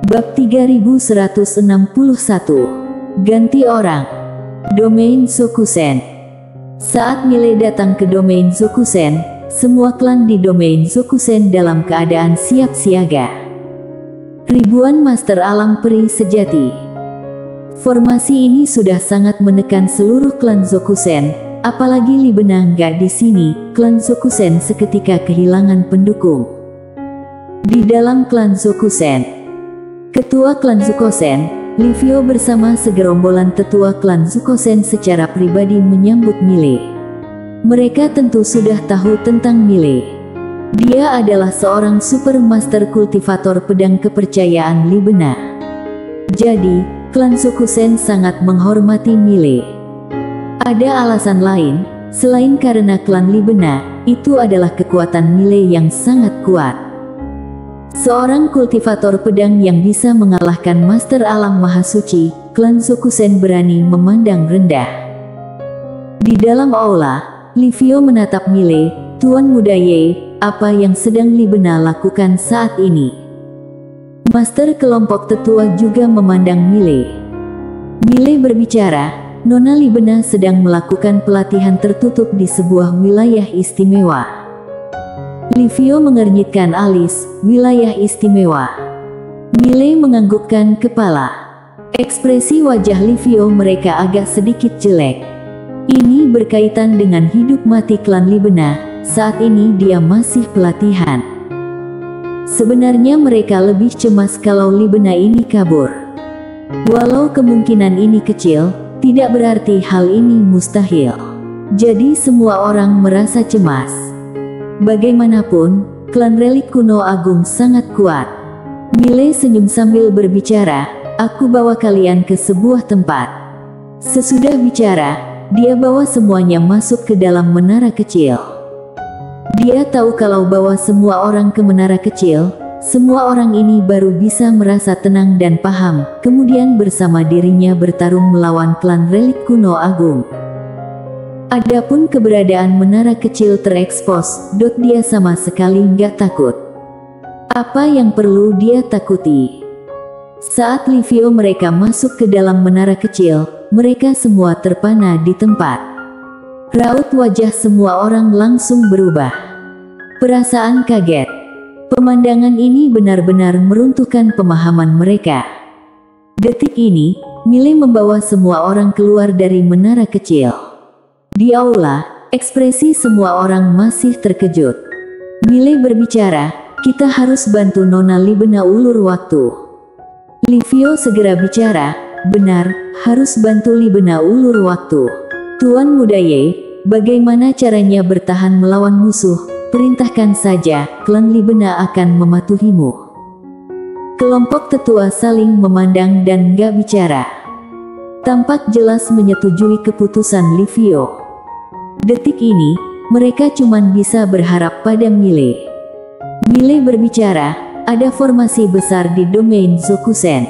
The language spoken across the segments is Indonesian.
Bab 3161. Ganti orang. Domain Zokusen. Saat Mile datang ke domain Zokusen, semua klan di domain Zokusen dalam keadaan siap siaga. Ribuan master alam peri sejati. Formasi ini sudah sangat menekan seluruh klan Zokusen, apalagi Libena nggak di sini. Klan Zokusen seketika kehilangan pendukung. Di dalam klan Zokusen, Ketua klan Zokusen, Livio bersama segerombolan tetua klan Zokusen secara pribadi menyambut Mile. Mereka tentu sudah tahu tentang Mile. Dia adalah seorang super master kultivator pedang kepercayaan Libena. Jadi, klan Zokusen sangat menghormati Mile. Ada alasan lain, selain karena klan Libena, itu adalah kekuatan Mile yang sangat kuat. Seorang kultivator pedang yang bisa mengalahkan Master Alam Mahasuci, klan Zokusen berani memandang rendah. Di dalam aula, Livio menatap Mile. Tuan Muda Ye, apa yang sedang Libena lakukan saat ini? Master kelompok tetua juga memandang Mile. Mile berbicara, Nona Libena sedang melakukan pelatihan tertutup di sebuah wilayah istimewa. Livio mengernyitkan alis. Wilayah istimewa. Mile menganggukkan kepala. Ekspresi wajah Livio mereka agak sedikit jelek. Ini berkaitan dengan hidup mati klan Libena. Saat ini dia masih pelatihan. Sebenarnya mereka lebih cemas kalau Libena ini kabur. Walau kemungkinan ini kecil, tidak berarti hal ini mustahil. Jadi semua orang merasa cemas. Bagaimanapun, klan relik kuno agung sangat kuat. Mile senyum sambil berbicara, aku bawa kalian ke sebuah tempat. Sesudah bicara, dia bawa semuanya masuk ke dalam menara kecil. Dia tahu kalau bawa semua orang ke menara kecil, semua orang ini baru bisa merasa tenang dan paham, kemudian bersama dirinya bertarung melawan klan relik kuno agung. Adapun keberadaan menara kecil terekspos, dia sama sekali nggak takut. Apa yang perlu dia takuti? Saat Livio mereka masuk ke dalam menara kecil, mereka semua terpana di tempat. Raut wajah semua orang langsung berubah. Perasaan kaget. Pemandangan ini benar-benar meruntuhkan pemahaman mereka. Detik ini, Mile membawa semua orang keluar dari menara kecil. Di aula, ekspresi semua orang masih terkejut. Mile berbicara, kita harus bantu Nona Libena ulur waktu. Livio segera bicara, benar, harus bantu Libena ulur waktu. Tuan Muda Ye, bagaimana caranya bertahan melawan musuh? Perintahkan saja, klan Libena akan mematuhimu. Kelompok tetua saling memandang dan gak bicara. Tampak jelas menyetujui keputusan Livio. Detik ini, mereka cuma bisa berharap pada Mile. Mile berbicara, ada formasi besar di domain Zokusen.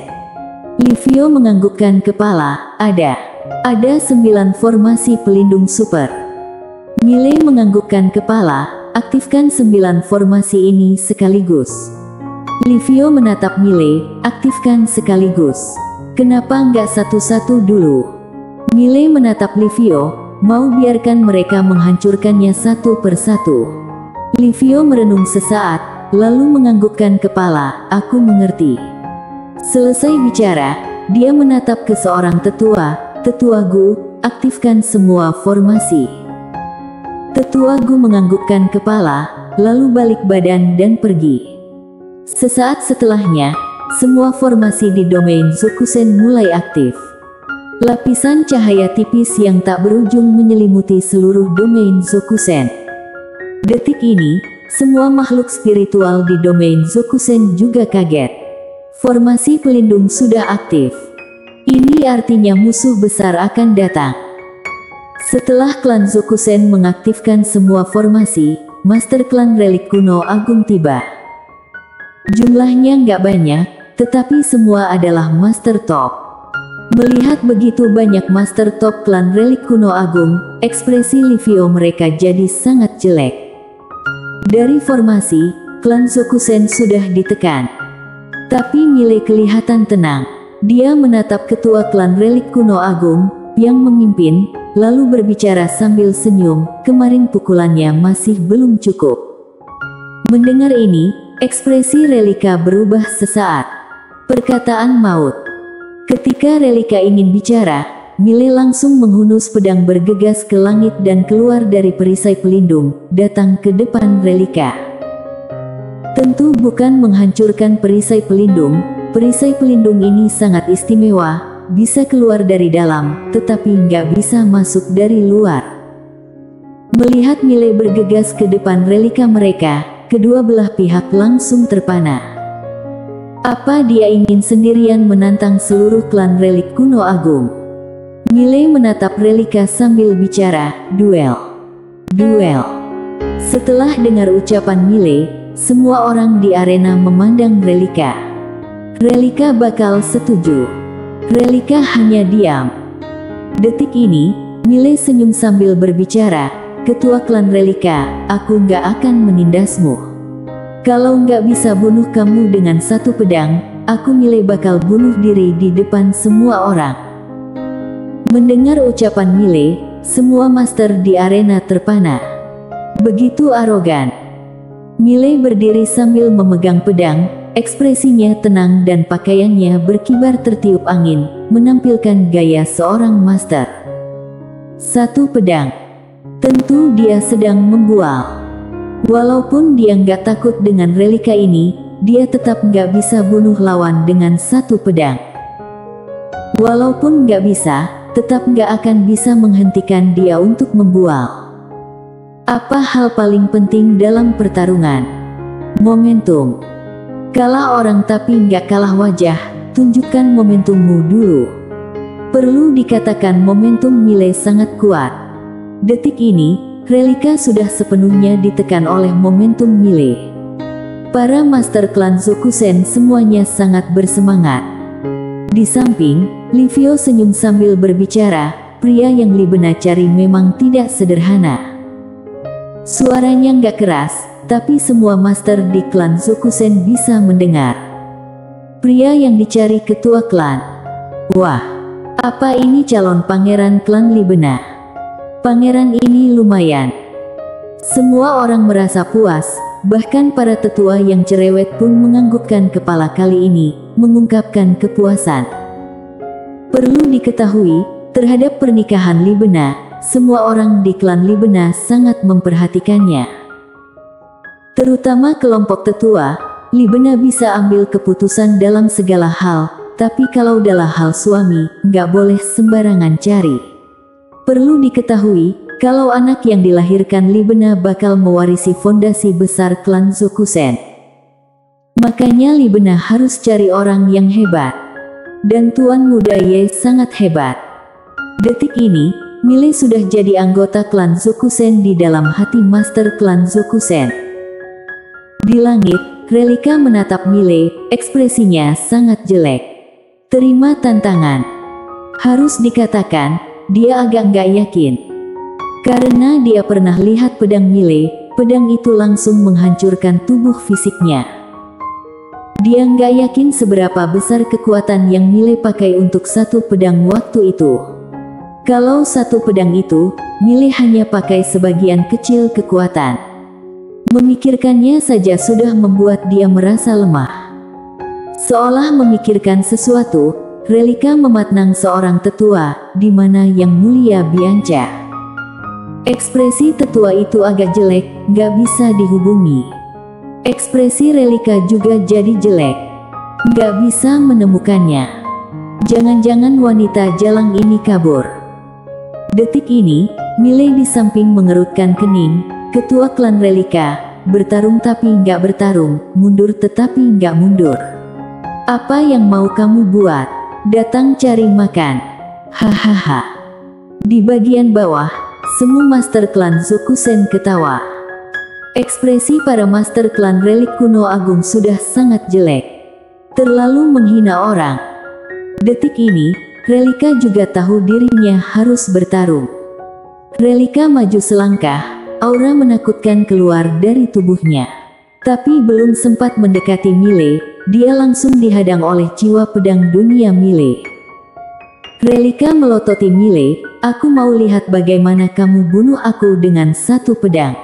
Livio menganggukkan kepala, ada 9 formasi pelindung super. Mile menganggukkan kepala, aktifkan 9 formasi ini sekaligus. Livio menatap Mile, aktifkan sekaligus. Kenapa nggak satu-satu dulu? Mile menatap Livio, mau biarkan mereka menghancurkannya satu persatu. Livio merenung sesaat, lalu menganggukkan kepala, aku mengerti. Selesai bicara, dia menatap ke seorang tetua, Tetua Gu, aktifkan semua formasi. Tetua Gu menganggukkan kepala, lalu balik badan dan pergi. Sesaat setelahnya, semua formasi di domain Zokusen mulai aktif. Lapisan cahaya tipis yang tak berujung menyelimuti seluruh domain Zokusen. Detik ini, semua makhluk spiritual di domain Zokusen juga kaget. Formasi pelindung sudah aktif. Ini artinya musuh besar akan datang. Setelah klan Zokusen mengaktifkan semua formasi, Master Klan Relik Kuno Agung tiba. Jumlahnya nggak banyak, tetapi semua adalah Master Top. Melihat begitu banyak Master Top klan Relik Kuno Agung, ekspresi Livio mereka jadi sangat jelek. Dari formasi, klan Zokusen sudah ditekan. Tapi Mile kelihatan tenang. Dia menatap ketua klan relik kuno agung yang memimpin, lalu berbicara sambil senyum, kemarin pukulannya masih belum cukup. Mendengar ini, ekspresi Relika berubah sesaat. Perkataan maut. Ketika Relika ingin bicara, Mile langsung menghunus pedang bergegas ke langit dan keluar dari perisai pelindung, datang ke depan Relika. Tentu bukan menghancurkan perisai pelindung. Perisai pelindung ini sangat istimewa, bisa keluar dari dalam, tetapi nggak bisa masuk dari luar. Melihat Mile bergegas ke depan Relika mereka, kedua belah pihak langsung terpana. Apa dia ingin sendirian menantang seluruh klan relik kuno agung? Mile menatap Relika sambil bicara, duel. Duel. Setelah dengar ucapan Mile, semua orang di arena memandang Relika. Relika bakal setuju. Relika hanya diam. Detik ini, Mile senyum sambil berbicara, ketua klan Relika, aku nggak akan menindasmu. Kalau nggak bisa bunuh kamu dengan satu pedang, aku Mile bakal bunuh diri di depan semua orang. Mendengar ucapan Mile, semua master di arena terpana. Begitu arogan. Mile berdiri sambil memegang pedang, ekspresinya tenang dan pakaiannya berkibar tertiup angin, menampilkan gaya seorang master. Satu pedang. Tentu dia sedang membual. Walaupun dia nggak takut dengan Relika ini, dia tetap nggak bisa bunuh lawan dengan satu pedang. Walaupun nggak bisa, tetap nggak akan bisa menghentikan dia untuk membual. Apa hal paling penting dalam pertarungan? Momentum. Kalah orang tapi nggak kalah wajah, tunjukkan momentummu dulu. Perlu dikatakan momentum Mile sangat kuat. Detik ini, Relika sudah sepenuhnya ditekan oleh momentum Mile. Para master klan Zokusen semuanya sangat bersemangat. Di samping, Livio senyum sambil berbicara, pria yang Libena cari memang tidak sederhana. Suaranya nggak keras, tapi semua master di klan Zokusen bisa mendengar. Pria yang dicari ketua klan. Wah, apa ini calon pangeran klan Libena? Pangeran ini lumayan. Semua orang merasa puas, bahkan para tetua yang cerewet pun menganggukkan kepala kali ini, mengungkapkan kepuasan. Perlu diketahui, terhadap pernikahan Libena, semua orang di klan Libena sangat memperhatikannya. Terutama kelompok tetua, Libena bisa ambil keputusan dalam segala hal, tapi kalau dalam hal suami, nggak boleh sembarangan cari. Perlu diketahui, kalau anak yang dilahirkan Libena bakal mewarisi fondasi besar klan Zokusen. Makanya Libena harus cari orang yang hebat. Dan Tuan Muda Ye sangat hebat. Detik ini, Mile sudah jadi anggota klan Zokusen di dalam hati master klan Zokusen. Di langit, Relika menatap Mile, ekspresinya sangat jelek. Terima tantangan. Harus dikatakan, dia agak nggak yakin. Karena dia pernah lihat pedang Mile, pedang itu langsung menghancurkan tubuh fisiknya. Dia nggak yakin seberapa besar kekuatan yang Mile pakai untuk satu pedang waktu itu. Kalau satu pedang itu, Mile hanya pakai sebagian kecil kekuatan. Memikirkannya saja sudah membuat dia merasa lemah. Seolah memikirkan sesuatu, Relika mematnang seorang tetua, di mana yang mulia Bianca. Ekspresi tetua itu agak jelek, nggak bisa dihubungi. Ekspresi Relika juga jadi jelek. Nggak bisa menemukannya. Jangan-jangan wanita jalang ini kabur. Detik ini, Mile di samping mengerutkan kening, ketua klan Relika, bertarung tapi nggak bertarung, mundur tetapi nggak mundur. Apa yang mau kamu buat? Datang cari makan. Hahaha. Di bagian bawah, semua master klan Zokusen ketawa. Ekspresi para master klan relik kuno agung sudah sangat jelek. Terlalu menghina orang. Detik ini, Relika juga tahu dirinya harus bertarung. Relika maju selangkah, aura menakutkan keluar dari tubuhnya. Tapi belum sempat mendekati Mile, dia langsung dihadang oleh jiwa pedang dunia Mile. Relika melototi Mile, "Aku mau lihat bagaimana kamu bunuh aku dengan satu pedang."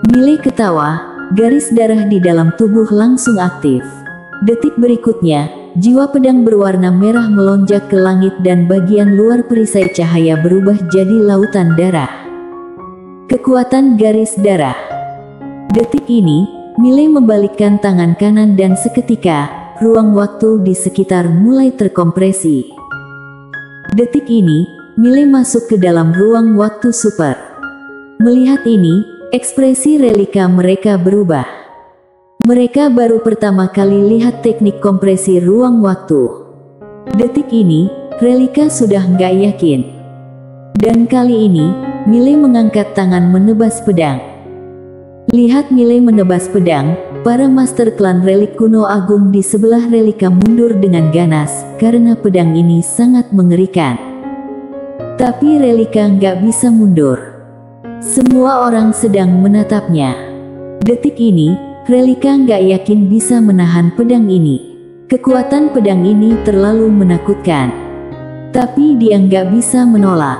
Mile ketawa, garis darah di dalam tubuh langsung aktif. Detik berikutnya, jiwa pedang berwarna merah melonjak ke langit dan bagian luar perisai cahaya berubah jadi lautan darah. Kekuatan garis darah. Detik ini, Mile membalikkan tangan kanan dan seketika, ruang waktu di sekitar mulai terkompresi. Detik ini, Mile masuk ke dalam ruang waktu super. Melihat ini, ekspresi relika mereka berubah. Mereka baru pertama kali lihat teknik kompresi ruang waktu. Detik ini, relika sudah nggak yakin. Dan kali ini, Mile mengangkat tangan menebas pedang. Lihat Mile menebas pedang, para master klan relik kuno agung di sebelah relika mundur dengan ganas, karena pedang ini sangat mengerikan. Tapi relika nggak bisa mundur. Semua orang sedang menatapnya. Detik ini, relika nggak yakin bisa menahan pedang ini. Kekuatan pedang ini terlalu menakutkan. Tapi dia nggak bisa menolak.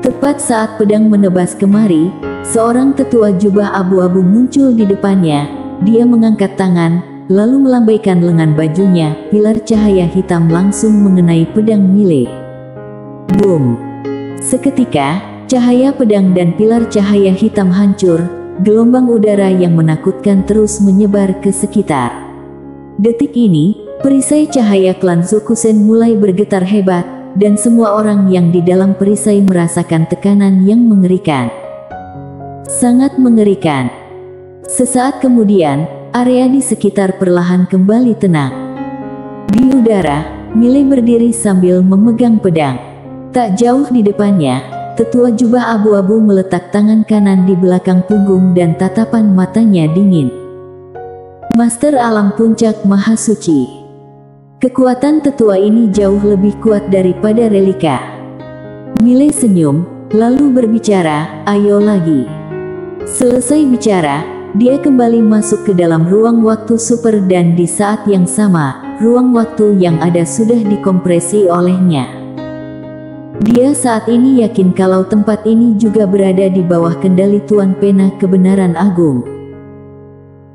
Tepat saat pedang menebas kemari, seorang tetua jubah abu-abu muncul di depannya. Dia mengangkat tangan, lalu melambaikan lengan bajunya. Pilar cahaya hitam langsung mengenai pedang Mile. Boom! Seketika, cahaya pedang dan pilar cahaya hitam hancur. Gelombang udara yang menakutkan terus menyebar ke sekitar. Detik ini, perisai cahaya klan Zokusen mulai bergetar hebat, dan semua orang yang di dalam perisai merasakan tekanan yang mengerikan. Sangat mengerikan. Sesaat kemudian, area di sekitar perlahan kembali tenang. Di udara, Mile berdiri sambil memegang pedang. Tak jauh di depannya, tetua jubah abu-abu meletak tangan kanan di belakang punggung dan tatapan matanya dingin. Master alam puncak Maha Suci. Kekuatan tetua ini jauh lebih kuat daripada relika. Mile senyum, lalu berbicara, "Ayo lagi." Selesai bicara, dia kembali masuk ke dalam ruang waktu super dan di saat yang sama, ruang waktu yang ada sudah dikompresi olehnya. Dia saat ini yakin kalau tempat ini juga berada di bawah kendali Tuan Pena Kebenaran Agung.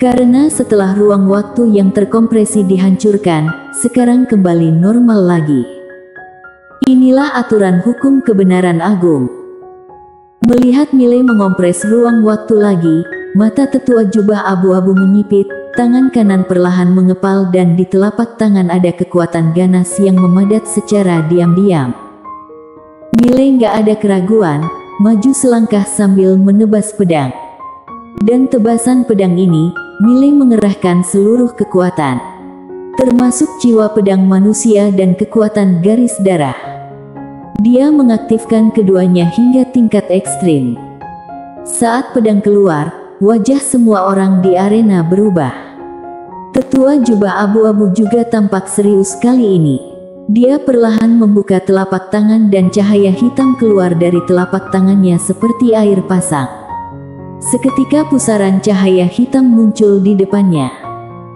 Karena setelah ruang waktu yang terkompresi dihancurkan, sekarang kembali normal lagi. Inilah aturan hukum kebenaran agung. Melihat Mile mengompres ruang waktu lagi, mata tetua jubah abu-abu menyipit, tangan kanan perlahan mengepal dan di telapak tangan ada kekuatan ganas yang memadat secara diam-diam. Mile nggak ada keraguan, maju selangkah sambil menebas pedang. Dan tebasan pedang ini, Mile mengerahkan seluruh kekuatan, termasuk jiwa pedang manusia dan kekuatan garis darah. Dia mengaktifkan keduanya hingga tingkat ekstrim. Saat pedang keluar, wajah semua orang di arena berubah. Tetua jubah abu-abu juga tampak serius kali ini. Dia perlahan membuka telapak tangan dan cahaya hitam keluar dari telapak tangannya seperti air pasang. Seketika pusaran cahaya hitam muncul di depannya.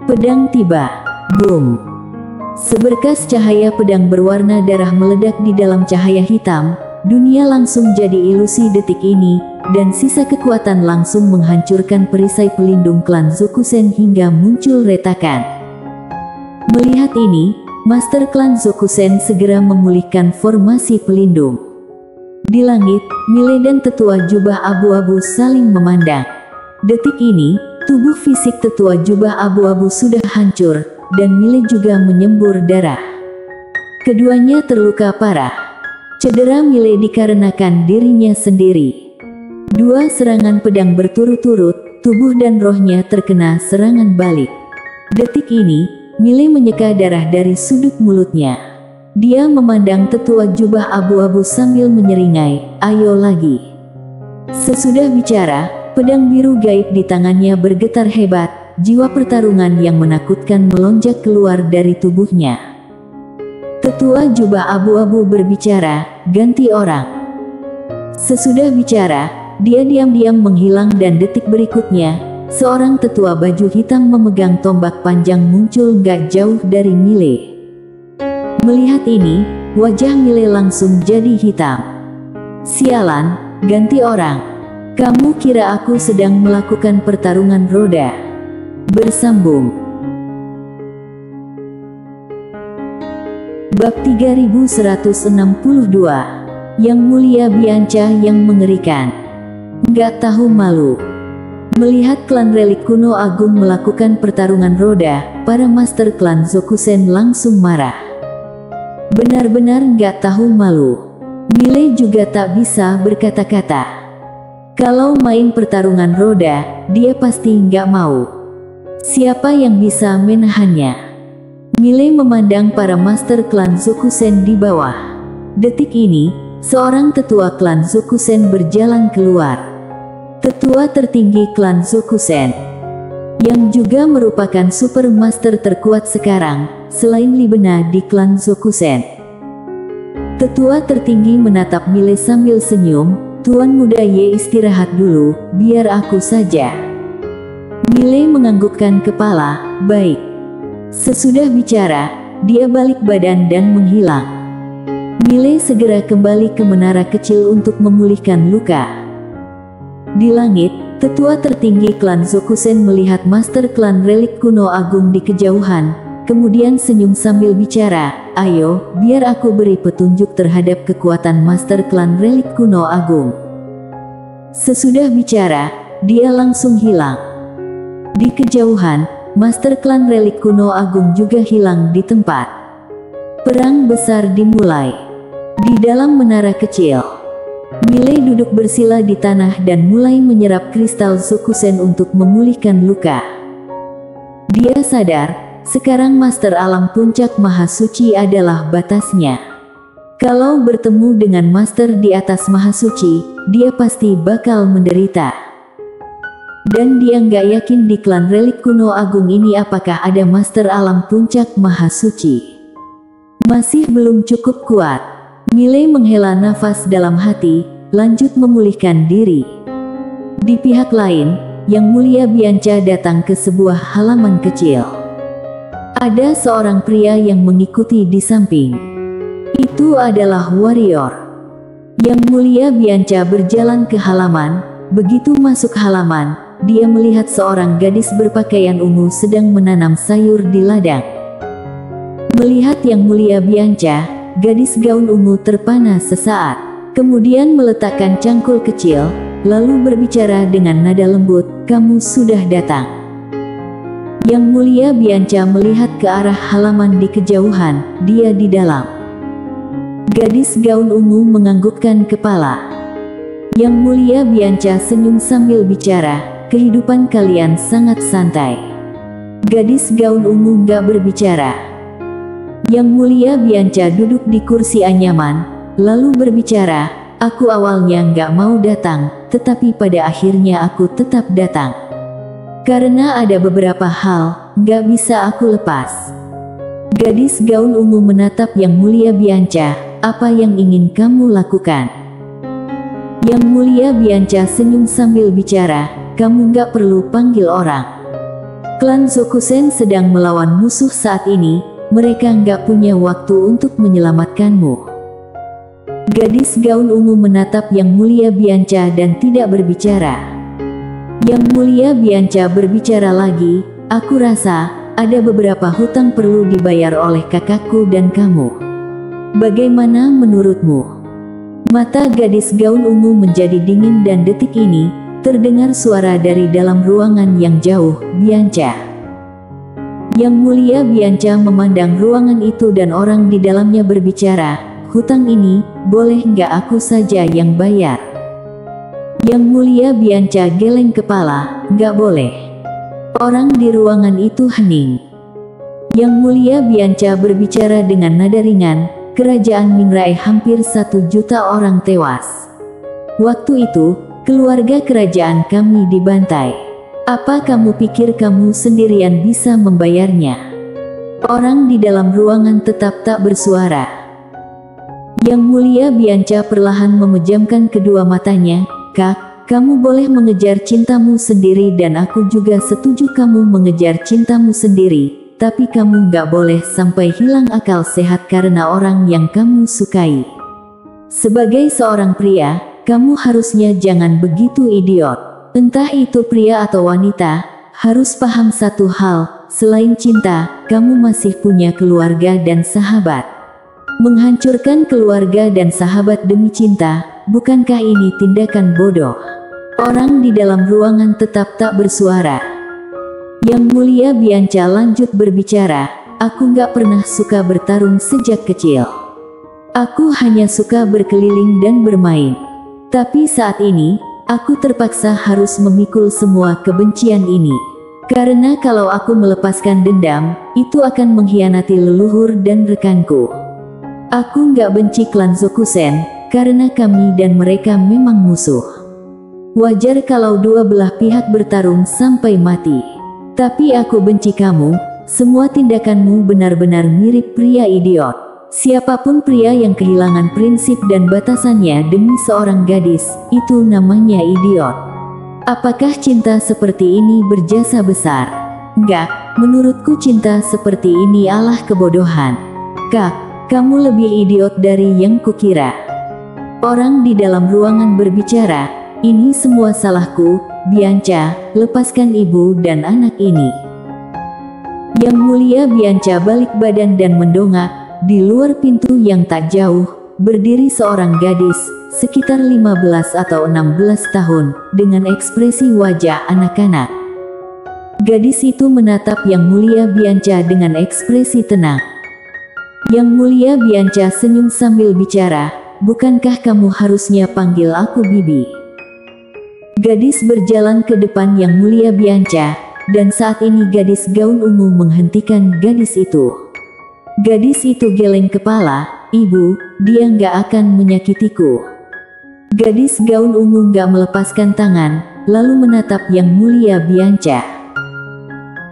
Pedang tiba. Boom! Seberkas cahaya pedang berwarna darah meledak di dalam cahaya hitam. Dunia langsung jadi ilusi detik ini, dan sisa kekuatan langsung menghancurkan perisai pelindung klan Zokusen hingga muncul retakan. Melihat ini, Master klan Zokusen segera memulihkan formasi pelindung. Di langit, Mile dan tetua jubah abu-abu saling memandang. Detik ini, tubuh fisik tetua jubah abu-abu sudah hancur, dan Mile juga menyembur darah. Keduanya terluka parah. Cedera Mile dikarenakan dirinya sendiri. Dua serangan pedang berturut-turut, tubuh dan rohnya terkena serangan balik. Detik ini, Mile menyeka darah dari sudut mulutnya. Dia memandang tetua jubah abu-abu sambil menyeringai, "Ayo lagi." Sesudah bicara, pedang biru gaib di tangannya bergetar hebat, jiwa pertarungan yang menakutkan melonjak keluar dari tubuhnya. Tetua jubah abu-abu berbicara, "Ganti orang." Sesudah bicara, dia diam-diam menghilang dan detik berikutnya, seorang tetua baju hitam memegang tombak panjang muncul gak jauh dari Mile. Melihat ini, wajah Mile langsung jadi hitam. Sialan, ganti orang. Kamu kira aku sedang melakukan pertarungan roda? Bersambung. Bab 3162. Yang Mulia Bianca yang mengerikan. Nggak tahu malu. Melihat klan relik kuno agung melakukan pertarungan roda, para master klan Zokusen langsung marah. Benar-benar nggak tahu malu. Mile juga tak bisa berkata-kata. Kalau main pertarungan roda, dia pasti nggak mau. Siapa yang bisa menahannya? Mile memandang para master klan Zokusen di bawah. Detik ini, seorang tetua klan Zokusen berjalan keluar. Tetua tertinggi klan Zokusen, yang juga merupakan super master terkuat sekarang, selain Libena di klan Zokusen. Tetua tertinggi menatap Mile sambil senyum. Tuan muda Ye, istirahat dulu, biar aku saja. Mile menganggukkan kepala. Baik. Sesudah bicara, dia balik badan dan menghilang. Mile segera kembali ke menara kecil untuk memulihkan luka. Di langit, tetua tertinggi klan Zokusen melihat master klan relik kuno agung di kejauhan, kemudian senyum sambil bicara, ayo, biar aku beri petunjuk terhadap kekuatan master klan relik kuno agung. Sesudah bicara, dia langsung hilang. Di kejauhan, master klan relik kuno agung juga hilang di tempat. Perang besar dimulai. Di dalam menara kecil, Mile duduk bersila di tanah dan mulai menyerap kristal Zokusen untuk memulihkan luka. Dia sadar, sekarang master alam puncak Maha Suci adalah batasnya. Kalau bertemu dengan master di atas Maha Suci, dia pasti bakal menderita. Dan dia nggak yakin di klan relik kuno agung ini apakah ada master alam puncak Maha Suci. Masih belum cukup kuat. Mile menghela nafas dalam hati, lanjut memulihkan diri. Di pihak lain, Yang Mulia Bianca datang ke sebuah halaman kecil. Ada seorang pria yang mengikuti di samping. Itu adalah warrior. Yang Mulia Bianca berjalan ke halaman. Begitu masuk halaman, dia melihat seorang gadis berpakaian ungu sedang menanam sayur di ladang. Melihat Yang Mulia Bianca, gadis gaun ungu terpana sesaat. Kemudian meletakkan cangkul kecil, lalu berbicara dengan nada lembut, kamu sudah datang. Yang Mulia Bianca melihat ke arah halaman di kejauhan, dia di dalam. Gadis gaun ungu menganggukkan kepala. Yang Mulia Bianca senyum sambil bicara, kehidupan kalian sangat santai. Gadis gaun ungu gak berbicara. Yang Mulia Bianca duduk di kursi anyaman, lalu berbicara, aku awalnya gak mau datang, tetapi pada akhirnya aku tetap datang. Karena ada beberapa hal, gak bisa aku lepas. Gadis gaun ungu menatap Yang Mulia Bianca, apa yang ingin kamu lakukan? Yang Mulia Bianca senyum sambil bicara, kamu gak perlu panggil orang. Klan Zokusen sedang melawan musuh saat ini, mereka gak punya waktu untuk menyelamatkanmu. Gadis gaun ungu menatap Yang Mulia Bianca dan tidak berbicara. Yang Mulia Bianca berbicara lagi, aku rasa, ada beberapa hutang perlu dibayar oleh kakakku dan kamu. Bagaimana menurutmu? Mata gadis gaun ungu menjadi dingin dan detik ini, terdengar suara dari dalam ruangan yang jauh, Bianca. Yang Mulia Bianca memandang ruangan itu dan orang di dalamnya berbicara, hutang ini, boleh nggak aku saja yang bayar? Yang Mulia Bianca geleng kepala, nggak boleh. Orang di ruangan itu hening. Yang Mulia Bianca berbicara dengan nada ringan, kerajaan Mingrai hampir 1 juta orang tewas. Waktu itu, keluarga kerajaan kami dibantai. Apa kamu pikir kamu sendirian bisa membayarnya? Orang di dalam ruangan tetap tak bersuara. Yang Mulia Bianca perlahan memejamkan kedua matanya, Kak, Kamu boleh mengejar cintamu sendiri dan aku juga setuju kamu mengejar cintamu sendiri, tapi kamu gak boleh sampai hilang akal sehat karena orang yang kamu sukai. Sebagai seorang pria, kamu harusnya jangan begitu idiot. Entah itu pria atau wanita, harus paham satu hal, selain cinta, kamu masih punya keluarga dan sahabat. Menghancurkan keluarga dan sahabat demi cinta, bukankah ini tindakan bodoh? Orang di dalam ruangan tetap tak bersuara. Yang Mulia Bianca lanjut berbicara, aku gak pernah suka bertarung sejak kecil. Aku hanya suka berkeliling dan bermain. Tapi saat ini, aku terpaksa harus memikul semua kebencian ini. Karena kalau aku melepaskan dendam, itu akan mengkhianati leluhur dan rekanku. Aku nggak benci klan Zokusen, karena kami dan mereka memang musuh. Wajar kalau dua belah pihak bertarung sampai mati. Tapi aku benci kamu, semua tindakanmu benar-benar mirip pria idiot. Siapapun pria yang kehilangan prinsip dan batasannya demi seorang gadis, itu namanya idiot. Apakah cinta seperti ini berjasa besar? Enggak, menurutku cinta seperti ini adalah kebodohan. Kak, kamu lebih idiot dari yang kukira. Orang di dalam ruangan berbicara, ini semua salahku, Bianca, lepaskan ibu dan anak ini. Yang Mulia Bianca balik badan dan mendongak, di luar pintu yang tak jauh, berdiri seorang gadis, sekitar 15 atau 16 tahun, dengan ekspresi wajah anak-anak. Gadis itu menatap Yang Mulia Bianca dengan ekspresi tenang. Yang Mulia Bianca senyum sambil bicara, bukankah kamu harusnya panggil aku Bibi? Gadis berjalan ke depan Yang Mulia Bianca, dan saat ini gadis gaun ungu menghentikan gadis itu. Gadis itu geleng kepala, Ibu, dia nggak akan menyakitiku. Gadis gaun ungu gak melepaskan tangan, lalu menatap Yang Mulia Bianca.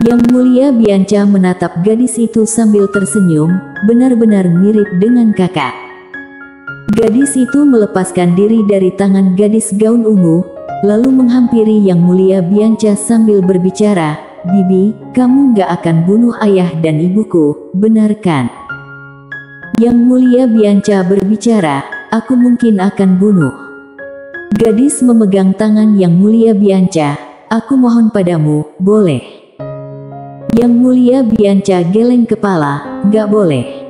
Yang Mulia Bianca menatap gadis itu sambil tersenyum, benar-benar mirip dengan kakak. Gadis itu melepaskan diri dari tangan gadis gaun ungu, lalu menghampiri Yang Mulia Bianca sambil berbicara, Bibi, kamu gak akan bunuh ayah dan ibuku, benar kan? Yang Mulia Bianca berbicara, aku mungkin akan bunuh. Gadis memegang tangan Yang Mulia Bianca, aku mohon padamu, boleh. Yang Mulia Bianca geleng kepala, gak boleh.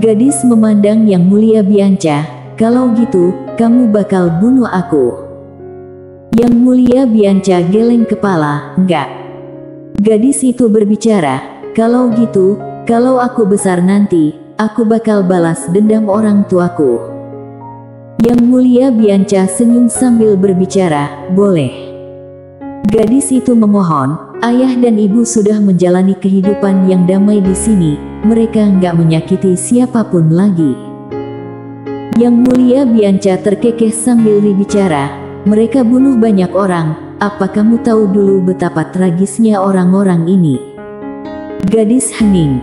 Gadis memandang Yang Mulia Bianca, kalau gitu, kamu bakal bunuh aku. Yang Mulia Bianca geleng kepala, enggak. Gadis itu berbicara, kalau gitu, kalau aku besar nanti, aku bakal balas dendam orang tuaku. Yang Mulia Bianca senyum sambil berbicara, boleh. Gadis itu memohon, ayah dan ibu sudah menjalani kehidupan yang damai di sini, mereka nggak menyakiti siapapun lagi. Yang Mulia Bianca terkekeh sambil berbicara, mereka bunuh banyak orang, apa kamu tahu dulu betapa tragisnya orang-orang ini? Gadis hening.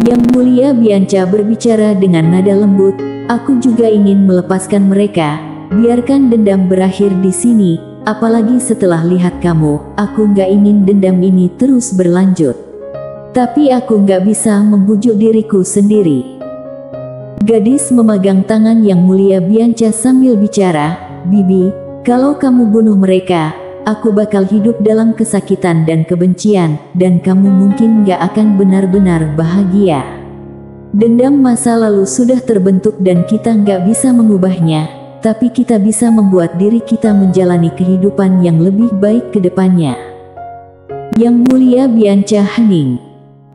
Yang Mulia Bianca berbicara dengan nada lembut, aku juga ingin melepaskan mereka, biarkan dendam berakhir di sini, apalagi setelah lihat kamu, aku gak ingin dendam ini terus berlanjut. Tapi aku gak bisa membujuk diriku sendiri. Gadis memegang tangan Yang Mulia Bianca sambil bicara, Bibi, kalau kamu bunuh mereka, aku bakal hidup dalam kesakitan dan kebencian, dan kamu mungkin gak akan benar-benar bahagia. Dendam masa lalu sudah terbentuk dan kita nggak bisa mengubahnya, tapi kita bisa membuat diri kita menjalani kehidupan yang lebih baik ke depannya. Yang Mulia Bianca hening.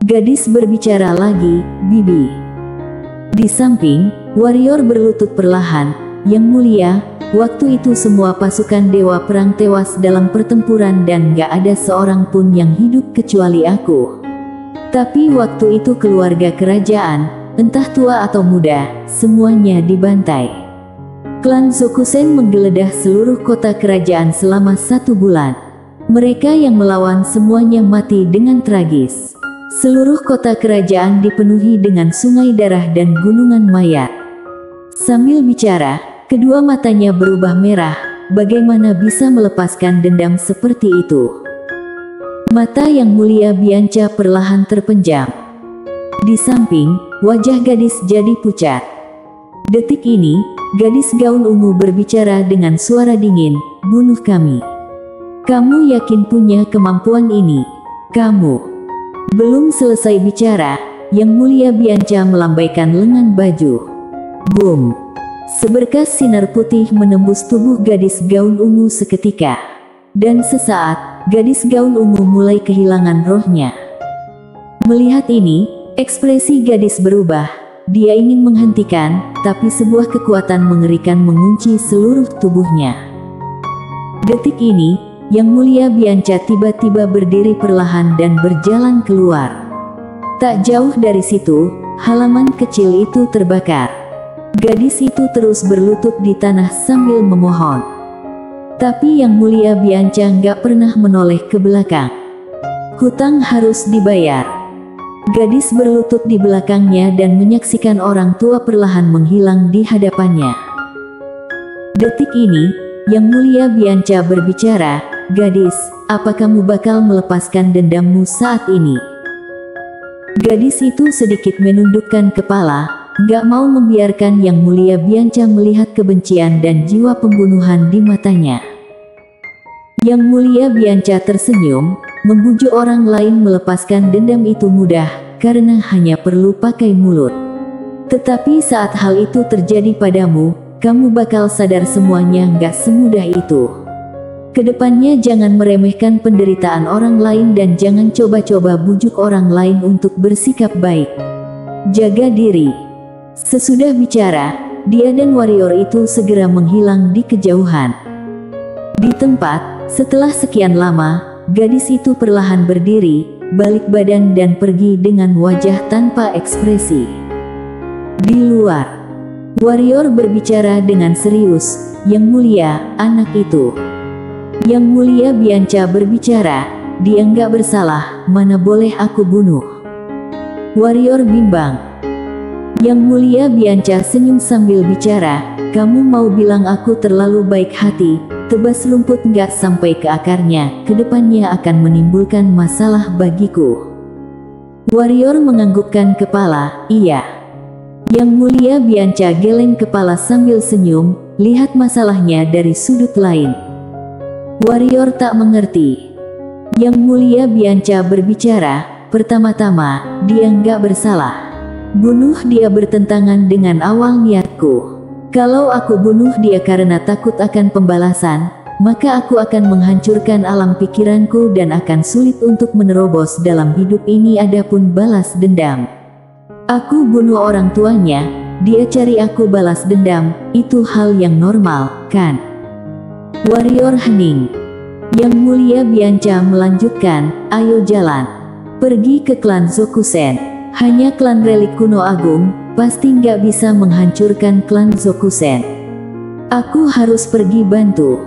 Gadis berbicara lagi, Bibi. Di samping, warrior berlutut perlahan, Yang Mulia, waktu itu semua pasukan dewa perang tewas dalam pertempuran dan gak ada seorang pun yang hidup kecuali aku. Tapi waktu itu keluarga kerajaan, entah tua atau muda, semuanya dibantai. Klan Zokusen menggeledah seluruh kota kerajaan selama 1 bulan. Mereka yang melawan semuanya mati dengan tragis. Seluruh kota kerajaan dipenuhi dengan sungai darah dan gunungan mayat. Sambil bicara, kedua matanya berubah merah, bagaimana bisa melepaskan dendam seperti itu? Mata Yang Mulia Bianca perlahan terpenjam. Di samping, wajah gadis jadi pucat. Detik ini, gadis gaun ungu berbicara dengan suara dingin, "Bunuh kami. Kamu yakin punya kemampuan ini?" "Kamu..." Belum selesai bicara, Yang Mulia Bianca melambaikan lengan baju. Boom! Seberkas sinar putih menembus tubuh gadis gaun ungu seketika. Dan sesaat, gadis gaun ungu mulai kehilangan rohnya. Melihat ini, ekspresi gadis berubah. Dia ingin menghentikan, tapi sebuah kekuatan mengerikan mengunci seluruh tubuhnya. Detik ini, Yang Mulia Bianca tiba-tiba berdiri perlahan dan berjalan keluar. Tak jauh dari situ, halaman kecil itu terbakar. Gadis itu terus berlutut di tanah sambil memohon. Tapi Yang Mulia Bianca nggak pernah menoleh ke belakang. "Hutang harus dibayar." Gadis berlutut di belakangnya dan menyaksikan orang tua perlahan menghilang di hadapannya. Detik ini, Yang Mulia Bianca berbicara, "Gadis, apa kamu bakal melepaskan dendammu saat ini?" Gadis itu sedikit menundukkan kepala, gak mau membiarkan Yang Mulia Bianca melihat kebencian dan jiwa pembunuhan di matanya. Yang Mulia Bianca tersenyum, membujuk orang lain melepaskan dendam itu mudah, karena hanya perlu pakai mulut. Tetapi saat hal itu terjadi padamu, kamu bakal sadar semuanya gak semudah itu. Kedepannya jangan meremehkan penderitaan orang lain dan jangan coba-coba bujuk orang lain untuk bersikap baik. Jaga diri. Sesudah bicara, dia dan warrior itu segera menghilang di kejauhan. Di tempat, setelah sekian lama, gadis itu perlahan berdiri, balik badan dan pergi dengan wajah tanpa ekspresi. Di luar, warrior berbicara dengan serius, "Yang Mulia, anak itu." Yang Mulia Bianca berbicara, "Dia nggak bersalah, mana boleh aku bunuh." Warrior bimbang. Yang Mulia Bianca senyum sambil bicara, "Kamu mau bilang aku terlalu baik hati? Tebas rumput nggak sampai ke akarnya, kedepannya akan menimbulkan masalah bagiku." Warrior menganggukkan kepala, "Iya." Yang Mulia Bianca geleng kepala sambil senyum, lihat masalahnya dari sudut lain. Warrior tak mengerti. Yang Mulia Bianca berbicara, "Pertama-tama, dia nggak bersalah. Bunuh dia bertentangan dengan awal niatku. Kalau aku bunuh dia karena takut akan pembalasan, maka aku akan menghancurkan alam pikiranku dan akan sulit untuk menerobos dalam hidup ini adapun balas dendam. Aku bunuh orang tuanya, dia cari aku balas dendam, itu hal yang normal, kan?" Warrior hening. Yang Mulia Bianca melanjutkan, "Ayo jalan. Pergi ke klan Zokusen. Hanya klan relik kuno agung, pasti nggak bisa menghancurkan klan Zokusen. Aku harus pergi bantu."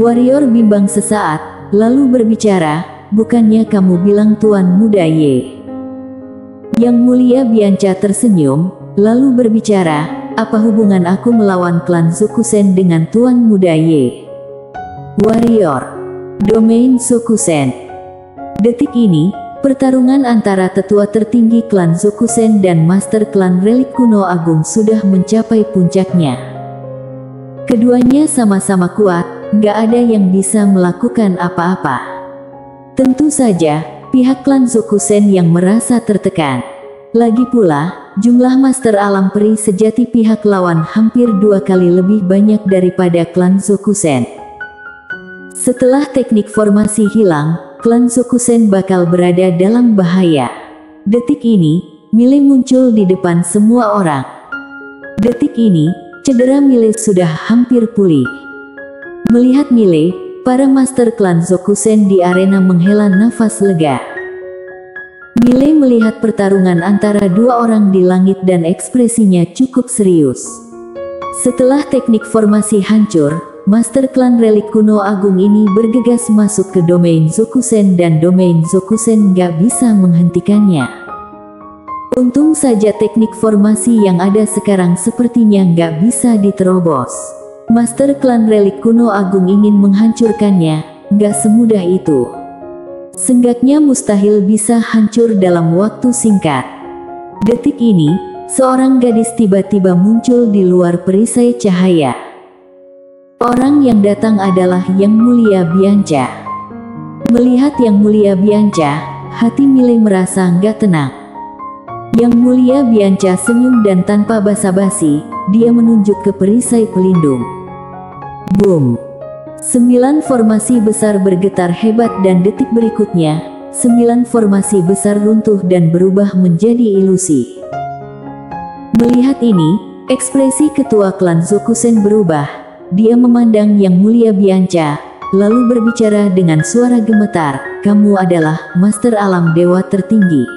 Warrior bimbang sesaat, lalu berbicara, "Bukannya kamu bilang Tuan Muda Ye?" Yang Mulia Bianca tersenyum, lalu berbicara, "Apa hubungan aku melawan klan Zokusen dengan Tuan Muda Ye?" Warrior. Domain Zokusen. Detik ini, pertarungan antara tetua tertinggi klan Zokusen dan master klan relik kuno agung sudah mencapai puncaknya. Keduanya sama-sama kuat, nggak ada yang bisa melakukan apa-apa. Tentu saja, pihak klan Zokusen yang merasa tertekan. Lagi pula, jumlah master alam peri sejati pihak lawan hampir 2 kali lebih banyak daripada klan Zokusen. Setelah teknik formasi hilang, klan Zokusen bakal berada dalam bahaya. Detik ini, Mile muncul di depan semua orang. Detik ini, cedera Mile sudah hampir pulih. Melihat Mile, para master klan Zokusen di arena menghela nafas lega. Mile melihat pertarungan antara dua orang di langit dan ekspresinya cukup serius. Setelah teknik formasi hancur, master klan relik kuno agung ini bergegas masuk ke domain Zokusen dan domain Zokusen gak bisa menghentikannya. Untung saja teknik formasi yang ada sekarang sepertinya gak bisa diterobos. Master klan relik kuno agung ingin menghancurkannya, nggak semudah itu. Seenggaknya mustahil bisa hancur dalam waktu singkat. Detik ini, seorang gadis tiba-tiba muncul di luar perisai cahaya. Orang yang datang adalah Yang Mulia Bianca. Melihat Yang Mulia Bianca, hati Mile merasa nggak tenang. Yang Mulia Bianca senyum dan tanpa basa-basi, dia menunjuk ke perisai pelindung. Boom! 9 formasi besar bergetar hebat dan detik berikutnya, 9 formasi besar runtuh dan berubah menjadi ilusi. Melihat ini, ekspresi ketua klan Zokusen berubah. Dia memandang Yang Mulia Bianca, lalu berbicara dengan suara gemetar, "Kamu adalah Master Alam Dewa tertinggi."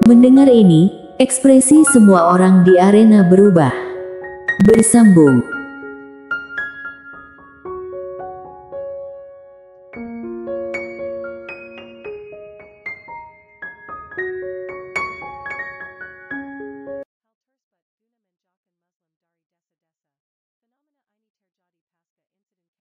Mendengar ini, ekspresi semua orang di arena berubah. Bersambung.